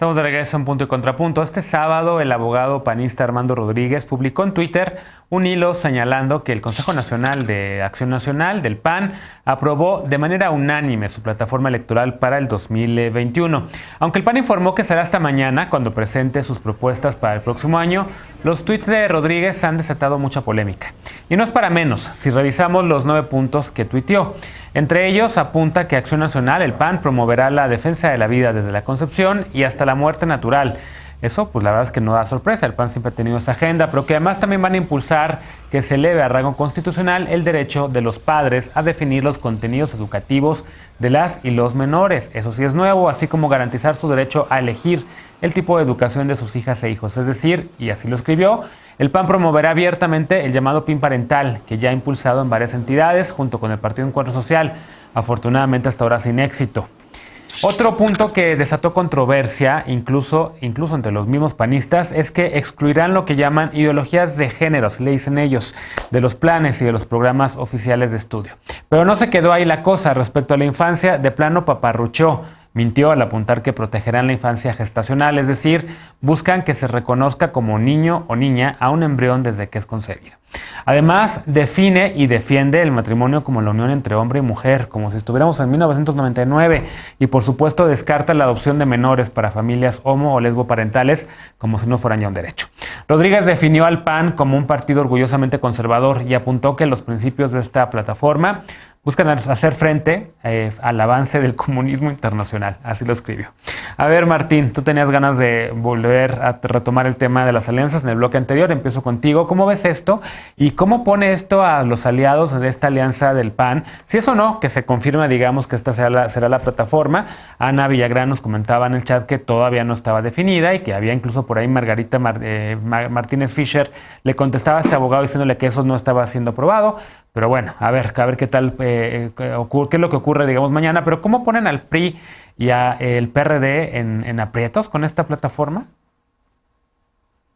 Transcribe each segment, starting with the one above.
Estamos de regreso en Punto y Contrapunto. Este sábado, el abogado panista Armando Rodríguez publicó en Twitter un hilo señalando que el Consejo Nacional de Acción Nacional del PAN aprobó de manera unánime su plataforma electoral para el 2021. Aunque el PAN informó que será hasta mañana cuando presente sus propuestas para el próximo año, los tweets de Rodríguez han desatado mucha polémica. Y no es para menos si revisamos los 9 puntos que tuiteó. Entre ellos apunta que Acción Nacional, el PAN, promoverá la defensa de la vida desde la concepción y hasta la muerte natural. Eso, pues la verdad es que no da sorpresa, el PAN siempre ha tenido esa agenda, pero que además también van a impulsar que se eleve a rango constitucional el derecho de los padres a definir los contenidos educativos de las y los menores. Eso sí es nuevo, así como garantizar su derecho a elegir el tipo de educación de sus hijas e hijos. Es decir, y así lo escribió, el PAN promoverá abiertamente el llamado PIN parental, que ya ha impulsado en varias entidades junto con el Partido Encuentro Social, afortunadamente hasta ahora sin éxito. Otro punto que desató controversia, incluso entre los mismos panistas, es que excluirán lo que llaman ideologías de géneros, le dicen ellos, de los planes y de los programas oficiales de estudio. Pero no se quedó ahí la cosa. Respecto a la infancia, de plano paparruchó. Mintió al apuntar que protegerán la infancia gestacional, es decir, buscan que se reconozca como niño o niña a un embrión desde que es concebido. Además, define y defiende el matrimonio como la unión entre hombre y mujer, como si estuviéramos en 1999, y por supuesto descarta la adopción de menores para familias homo o lesboparentales como si no fueran ya un derecho. Rodríguez definió al PAN como un partido orgullosamente conservador y apuntó que los principios de esta plataforma buscan hacer frente al avance del comunismo internacional. Así lo escribió. A ver, Martín, tú tenías ganas de volver a retomar el tema de las alianzas en el bloque anterior. Empiezo contigo. ¿Cómo ves esto? ¿Y cómo pone esto a los aliados de esta alianza del PAN? Si es o no, que se confirma, digamos, que esta será la plataforma. Ana Villagrán nos comentaba en el chat que todavía no estaba definida y que había incluso por ahí Margarita Martínez Fischer le contestaba a este abogado diciéndole que eso no estaba siendo aprobado. Pero bueno, a ver qué tal, qué es lo que ocurre, digamos, mañana. Pero ¿cómo ponen al PRI y al PRD en aprietos con esta plataforma?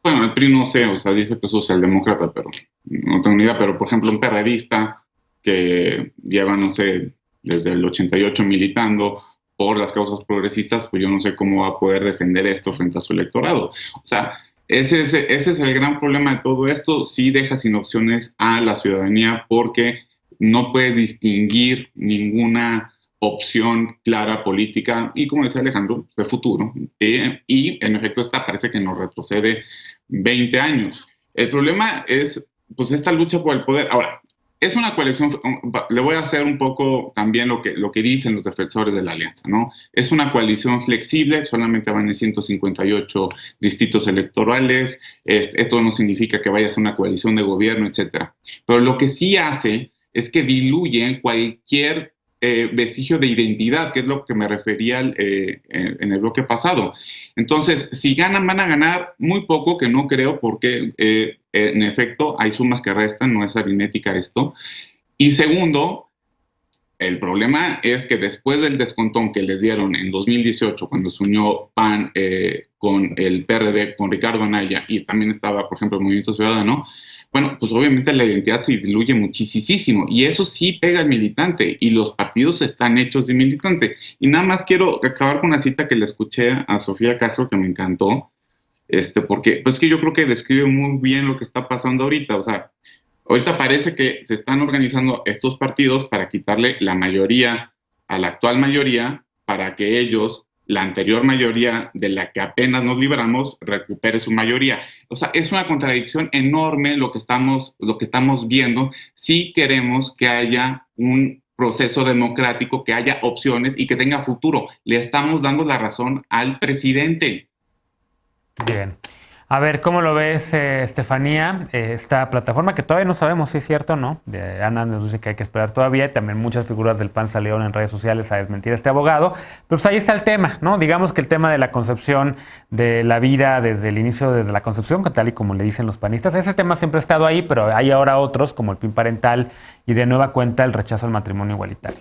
Bueno, el PRI no sé, o sea, dice que es socialdemócrata, pero no tengo ni idea. Pero, por ejemplo, un perredista que lleva, no sé, desde el 88 militando por las causas progresistas, pues yo no sé cómo va a poder defender esto frente a su electorado. O sea, ese es el gran problema de todo esto. Sí deja sin opciones a la ciudadanía porque no puedes distinguir ninguna opción clara política y, como decía Alejandro, de futuro. Y en efecto esta parece que nos retrocede 20 años. El problema es pues esta lucha por el poder. Ahora, es una coalición, le voy a hacer un poco también lo que dicen los defensores de la alianza, ¿no? Es una coalición flexible, solamente van en 158 distritos electorales, esto no significa que vaya a ser una coalición de gobierno, etcétera. Pero lo que sí hace es que diluyen cualquier vestigio de identidad, que es lo que me refería en el bloque pasado. Entonces, si ganan, van a ganar muy poco, que no creo, porque en efecto hay sumas que restan, no es aritmética esto. Y segundo, el problema es que después del descontón que les dieron en 2018, cuando se unió PAN con el PRD, con Ricardo Anaya, y también estaba, por ejemplo, el Movimiento Ciudadano, bueno, pues obviamente la identidad se diluye muchísimo, y eso sí pega al militante, y los partidos están hechos de militante. Y nada más quiero acabar con una cita que le escuché a Sofía Castro, que me encantó, porque pues que yo creo que describe muy bien lo que está pasando ahorita. O sea, ahorita parece que se están organizando estos partidos para quitarle la mayoría a la actual mayoría, para que ellos, la anterior mayoría de la que apenas nos libramos, recupere su mayoría. O sea, es una contradicción enorme lo que estamos viendo si queremos que haya un proceso democrático, que haya opciones y que tenga futuro. Le estamos dando la razón al presidente. Bien. A ver, ¿cómo lo ves, Estefanía? Esta plataforma que todavía no sabemos si es cierto o no. Ana nos dice que hay que esperar todavía. También muchas figuras del PAN salieron en redes sociales a desmentir a este abogado. Pero pues ahí está el tema, ¿no? Digamos que el tema de la concepción de la vida desde el inicio, desde la concepción, tal y como le dicen los panistas. Ese tema siempre ha estado ahí, pero hay ahora otros, como el PIN parental y de nueva cuenta el rechazo al matrimonio igualitario.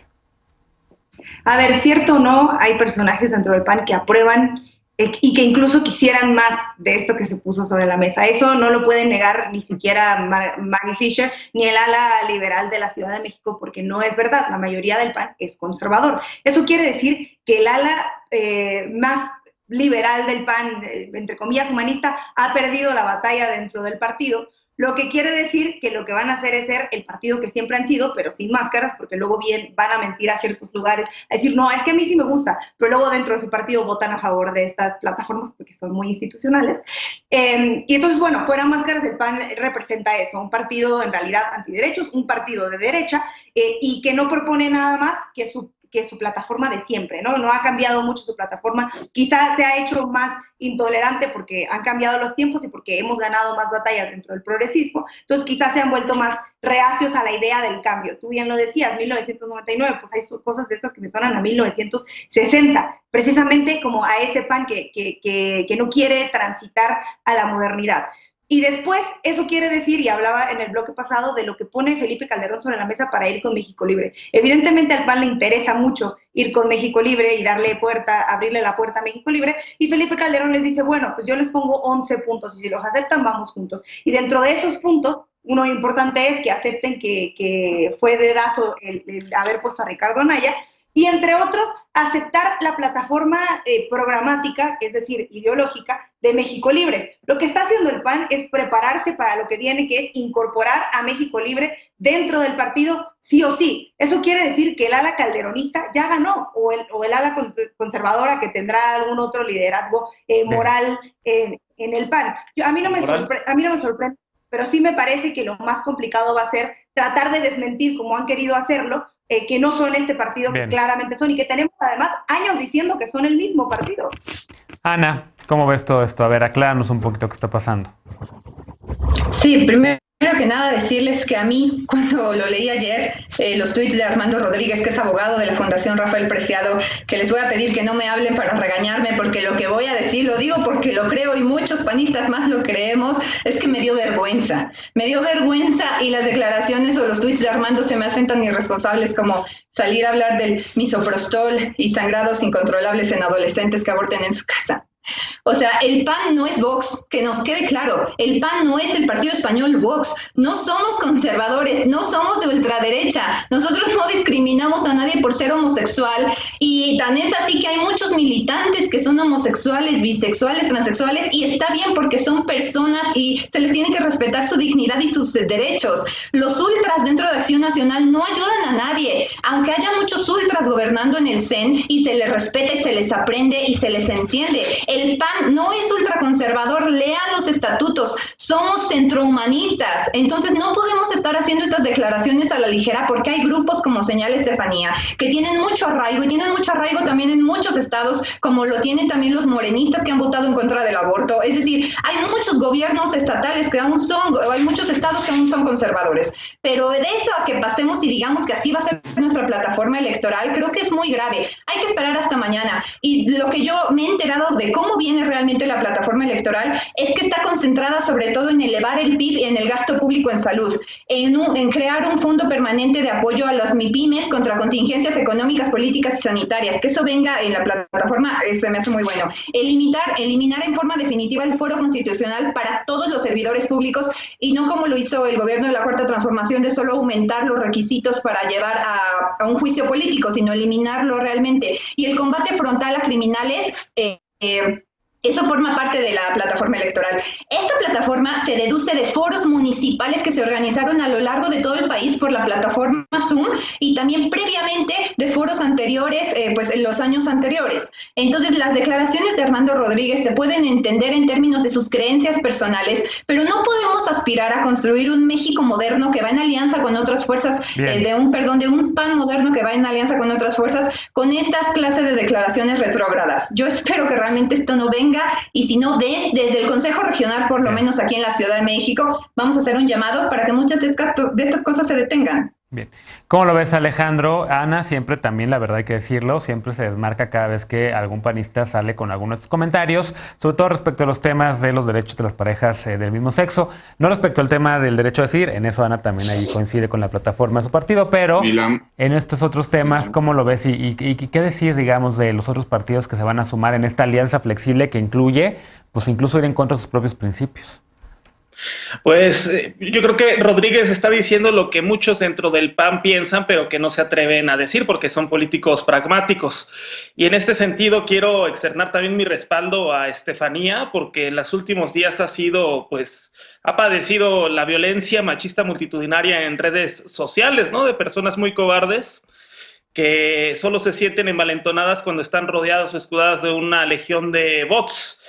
A ver, cierto o no, hay personajes dentro del PAN que aprueban y que incluso quisieran más de esto que se puso sobre la mesa. Eso no lo pueden negar ni siquiera Maggie Fischer ni el ala liberal de la Ciudad de México, porque no es verdad. La mayoría del PAN es conservador. Eso quiere decir que el ala más liberal del PAN, entre comillas humanista, ha perdido la batalla dentro del partido, lo que quiere decir que lo que van a hacer es ser el partido que siempre han sido, pero sin máscaras, porque luego van a mentir a ciertos lugares, a decir, no, es que a mí sí me gusta, pero luego dentro de su partido votan a favor de estas plataformas porque son muy institucionales. Y entonces, bueno, fuera máscaras, el PAN representa eso, un partido en realidad antiderechos, un partido de derecha, y que no propone nada más que su plataforma de siempre, ¿no? No ha cambiado mucho su plataforma, quizás se ha hecho más intolerante porque han cambiado los tiempos y porque hemos ganado más batallas dentro del progresismo, entonces quizás se han vuelto más reacios a la idea del cambio. Tú bien lo decías, 1999, pues hay cosas de estas que me suenan a 1960, precisamente como a ese PAN que no quiere transitar a la modernidad. Y después, eso quiere decir, y hablaba en el bloque pasado, de lo que pone Felipe Calderón sobre la mesa para ir con México Libre. Evidentemente al PAN le interesa mucho ir con México Libre y abrirle la puerta a México Libre, y Felipe Calderón les dice, bueno, pues yo les pongo 11 puntos, y si los aceptan, vamos juntos. Y dentro de esos puntos, uno importante es que acepten que fue dedazo el haber puesto a Ricardo Anaya, y entre otros, aceptar la plataforma programática, es decir, ideológica, de México Libre. Lo que está haciendo el PAN es prepararse para lo que viene, que es incorporar a México Libre dentro del partido sí o sí. Eso quiere decir que el ala calderonista ya ganó, o el ala conservadora que tendrá algún otro liderazgo moral en el PAN. A mí no me sorprende, pero sí me parece que lo más complicado va a ser tratar de desmentir, como han querido hacerlo, que no son este partido que claramente son, y que tenemos además años diciendo que son el mismo partido. Ana, ¿cómo ves todo esto? A ver, acláranos un poquito qué está pasando. Sí, primero que nada decirles que a mí, cuando lo leí ayer, los tweets de Armando Rodríguez, que es abogado de la Fundación Rafael Preciado, que les voy a pedir que no me hablen para regañarme, porque lo que voy a decir lo digo porque lo creo y muchos panistas más lo creemos, es que me dio vergüenza. Me dio vergüenza, y las declaraciones o los tweets de Armando se me hacen tan irresponsables como salir a hablar del misoprostol y sangrados incontrolables en adolescentes que aborten en su casa. O sea, el PAN no es Vox, que nos quede claro, el PAN no es el partido español Vox, no somos conservadores, no somos de ultraderecha, nosotros no discriminamos a nadie por ser homosexual, y tan es así que hay muchos militantes que son homosexuales, bisexuales, transexuales, y está bien porque son personas y se les tiene que respetar su dignidad y sus derechos. Los ultras dentro de Acción Nacional no ayudan a nadie, aunque haya muchos ultras gobernando en el CEN y se les respeta y se les aprende y se les entiende. El PAN no es ultraconservador, lean los estatutos, somos centrohumanistas, entonces no podemos estar haciendo estas declaraciones a la ligera, porque hay grupos, como señala Estefanía, que tienen mucho arraigo, y tienen mucho arraigo también en muchos estados, como lo tienen también los morenistas que han votado en contra del aborto. Es decir, hay muchos gobiernos estatales que aún son, hay muchos estados que aún son conservadores, pero de eso a que pasemos y digamos que así va a ser nuestra plataforma electoral, creo que es muy grave. Hay que esperar hasta mañana, y lo que yo me he enterado de cómo viene realmente la plataforma electoral es que está concentrada sobre todo en elevar el PIB y en el gasto público en salud, en crear un fondo permanente de apoyo a las MIPYMES contra contingencias económicas, políticas y sanitarias, que eso venga en la plataforma, se me hace muy bueno. Eliminar en forma definitiva el fuero constitucional para todos los servidores públicos, y no como lo hizo el gobierno de la Cuarta Transformación, de solo aumentar los requisitos para llevar a un juicio político, sino eliminarlo realmente. Y el combate frontal a criminales, eso forma parte de la plataforma electoral. Esta plataforma se deduce de foros municipales que se organizaron a lo largo de todo el país por la plataforma Zoom, y también previamente de foros anteriores, pues en los años anteriores. Entonces, las declaraciones de Armando Rodríguez se pueden entender en términos de sus creencias personales, pero no podemos aspirar a construir un México moderno que va en alianza con otras fuerzas, de un PAN moderno que va en alianza con otras fuerzas, con estas clases de declaraciones retrógradas. Yo espero que realmente esto no venga, y si no, desde el Consejo Regional, por lo menos aquí en la Ciudad de México, vamos a hacer un llamado para que muchas de estas cosas se detengan. Bien. ¿Cómo lo ves, Alejandro? Ana siempre también, la verdad hay que decirlo, siempre se desmarca cada vez que algún panista sale con algunos comentarios, sobre todo respecto a los temas de los derechos de las parejas del mismo sexo, no respecto al tema del derecho a decidir. En eso Ana también ahí coincide con la plataforma de su partido, pero en estos otros temas, ¿cómo lo ves? Y qué decir, digamos, de los otros partidos que se van a sumar en esta alianza flexible que incluye, pues incluso ir en contra de sus propios principios. Pues yo creo que Rodríguez está diciendo lo que muchos dentro del PAN piensan, pero que no se atreven a decir porque son políticos pragmáticos. Y en este sentido quiero externar también mi respaldo a Estefanía, porque en los últimos días ha padecido la violencia machista multitudinaria en redes sociales, ¿no? De personas muy cobardes que solo se sienten envalentonadas cuando están rodeadas o escudadas de una legión de bots.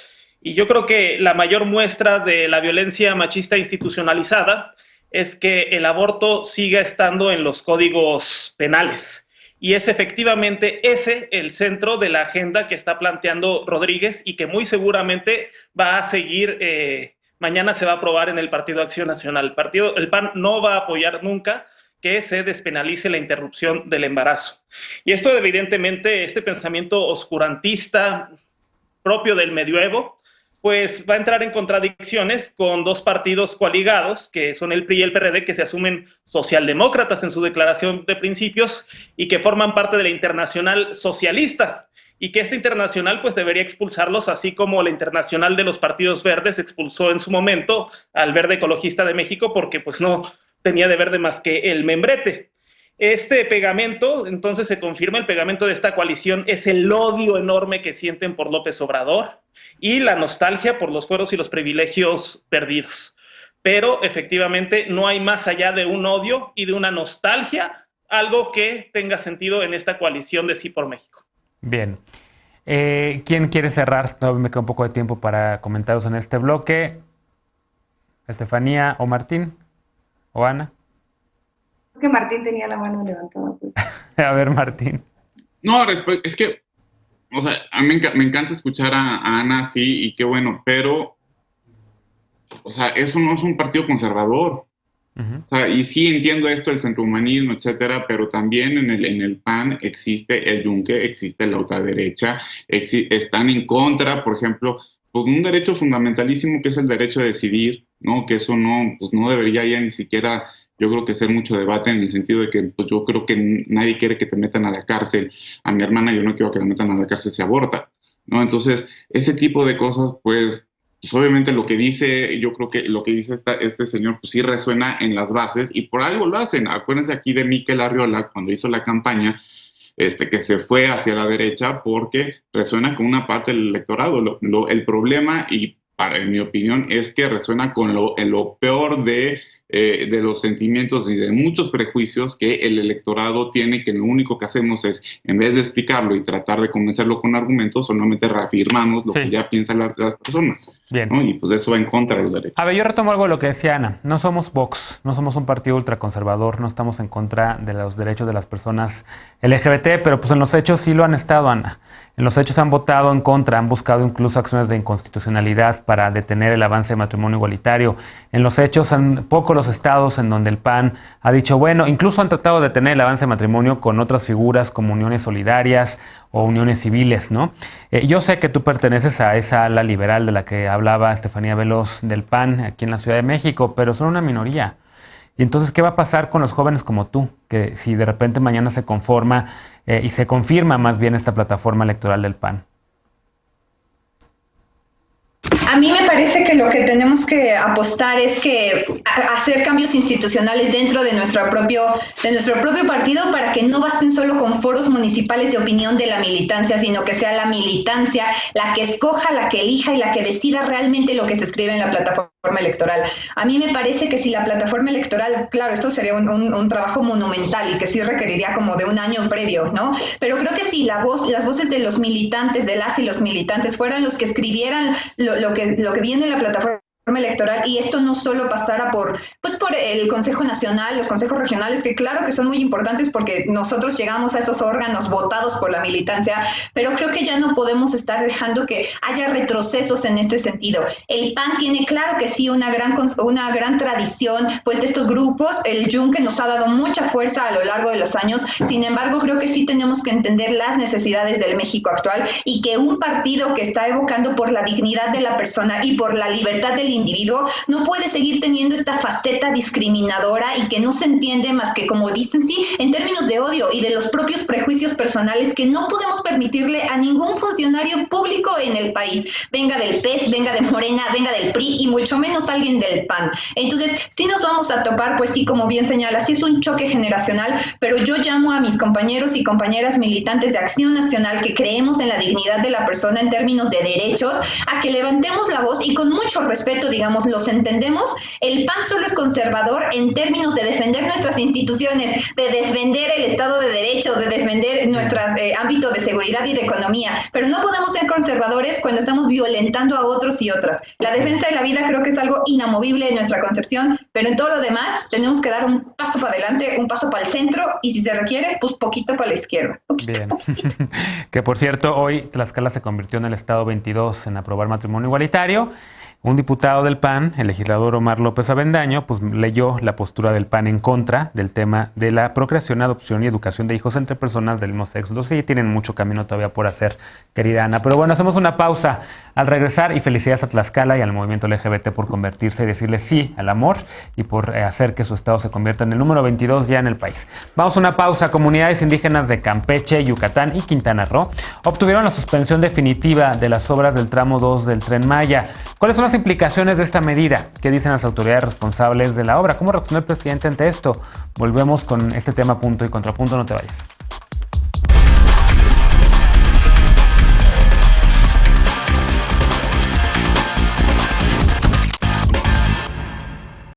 Y yo creo que la mayor muestra de la violencia machista institucionalizada es que el aborto siga estando en los códigos penales. Y es efectivamente ese el centro de la agenda que está planteando Rodríguez y que muy seguramente va a seguir, mañana se va a aprobar en el Partido Acción Nacional. El PAN no va a apoyar nunca que se despenalice la interrupción del embarazo. Y esto evidentemente, este pensamiento oscurantista propio del medioevo, pues va a entrar en contradicciones con dos partidos coaligados, que son el PRI y el PRD, que se asumen socialdemócratas en su declaración de principios y que forman parte de la Internacional Socialista, y que esta internacional pues debería expulsarlos, así como la Internacional de los Partidos Verdes expulsó en su momento al Verde Ecologista de México porque pues no tenía de verde más que el membrete. Este pegamento, entonces se confirma, el pegamento de esta coalición es el odio enorme que sienten por López Obrador y la nostalgia por los fueros y los privilegios perdidos. Pero efectivamente no hay más allá de un odio y de una nostalgia, algo que tenga sentido en esta coalición de Sí por México. Bien. ¿Quién quiere cerrar? Todavía me queda un poco de tiempo para comentaros en este bloque. ¿Estefanía o Martín? ¿O Ana? Que Martín tenía la mano levantada. Pues. A ver, Martín. No, es que, o sea, a mí me encanta escuchar a Ana, sí, y qué bueno, pero, o sea, eso no es un partido conservador. O sea, y sí entiendo esto del centrohumanismo, etcétera, pero también en el PAN existe el yunque, existe la ultraderecha, están en contra, por ejemplo, pues un derecho fundamentalísimo que es el derecho a decidir, ¿no? Que eso no, pues no debería ya ni siquiera, yo creo que ser mucho debate en el sentido de que pues yo creo que nadie quiere que te metan a la cárcel. A mi hermana yo no quiero que la metan a la cárcel si aborta, ¿no? Entonces, ese tipo de cosas, pues obviamente lo que dice, yo creo que lo que dice este señor, pues sí resuena en las bases y por algo lo hacen. Acuérdense aquí de Mikel Arriola cuando hizo la campaña, que se fue hacia la derecha porque resuena con una parte del electorado. El problema, y en mi opinión, es que resuena con lo peor de los sentimientos y de muchos prejuicios que el electorado tiene, que lo único que hacemos es, en vez de explicarlo y tratar de convencerlo con argumentos, solamente reafirmamos lo que ya piensan las personas. Bien. ¿No? Y pues eso va en contra de los derechos. A ver, yo retomo algo de lo que decía Ana. No somos Vox, no somos un partido ultraconservador, no estamos en contra de los derechos de las personas LGBT, pero pues en los hechos sí lo han estado, Ana. En los hechos han votado en contra, han buscado incluso acciones de inconstitucionalidad para detener el avance de matrimonio igualitario. En los hechos han pocos los estados en donde el PAN ha dicho, bueno, incluso han tratado de detener el avance de matrimonio con otras figuras como uniones solidarias o uniones civiles, ¿no? Yo sé que tú perteneces a esa ala liberal de la que hablaba Estefanía Veloz del PAN aquí en la Ciudad de México, pero son una minoría. Y entonces, ¿qué va a pasar con los jóvenes como tú? Que si de repente mañana se conforma y se confirma más bien esta plataforma electoral del PAN. A mí me parece que lo que tenemos que apostar es que hacer cambios institucionales dentro de nuestro propio partido para que no basten solo con foros municipales de opinión de la militancia, sino que sea la militancia la que escoja, la que elija y la que decida realmente lo que se escribe en la plataforma electoral. A mí me parece que si la plataforma electoral, claro, esto sería un trabajo monumental y que sí requeriría como de un año previo, ¿no? Pero creo que si las voces de los militantes, de las y los militantes, fueran los que escribieran lo que viene en la plataforma electoral, y esto no solo pasara por el Consejo Nacional, los consejos regionales, que claro que son muy importantes porque nosotros llegamos a esos órganos votados por la militancia, pero creo que ya no podemos estar dejando que haya retrocesos en este sentido. El PAN tiene claro que sí una gran tradición pues de estos grupos, el yunque nos ha dado mucha fuerza a lo largo de los años, sin embargo creo que sí tenemos que entender las necesidades del México actual y que un partido que está evocando por la dignidad de la persona y por la libertad del individuo, no puede seguir teniendo esta faceta discriminadora y que no se entiende más que, como dicen, sí, en términos de odio y de los propios prejuicios personales que no podemos permitirle a ningún funcionario público en el país, venga del PES, venga de Morena, venga del PRI y mucho menos alguien del PAN. Entonces, sí nos vamos a topar, pues sí, como bien señala, sí es un choque generacional, pero yo llamo a mis compañeros y compañeras militantes de Acción Nacional que creemos en la dignidad de la persona en términos de derechos, a que levantemos la voz y con mucho respeto, digamos, los entendemos. El PAN solo es conservador en términos de defender nuestras instituciones, de defender el Estado de Derecho, de defender nuestros ámbitos de seguridad y de economía, pero no podemos ser conservadores cuando estamos violentando a otros y otras. La defensa de la vida creo que es algo inamovible en nuestra concepción, pero en todo lo demás tenemos que dar un paso para adelante, un paso para el centro y si se requiere, pues poquito para la izquierda. Bien. Que por cierto, hoy Tlaxcala se convirtió en el estado 22 en aprobar matrimonio igualitario. Un diputado del PAN, el legislador Omar López Avendaño, pues leyó la postura del PAN en contra del tema de la procreación, adopción y educación de hijos entre personas del mismo sexo. Entonces sí tienen mucho camino todavía por hacer, querida Ana. Pero bueno, hacemos una pausa al regresar y felicidades a Tlaxcala y al movimiento LGBT por convertirse y decirle sí al amor y por hacer que su estado se convierta en el número 22 ya en el país. Vamos a una pausa. Comunidades indígenas de Campeche, Yucatán y Quintana Roo obtuvieron la suspensión definitiva de las obras del tramo 2 del Tren Maya. ¿Cuáles son las implicaciones de esta medida? ¿Qué dicen las autoridades responsables de la obra? ¿Cómo reaccionó el presidente ante esto? Volvemos con este tema punto y contrapunto, no te vayas.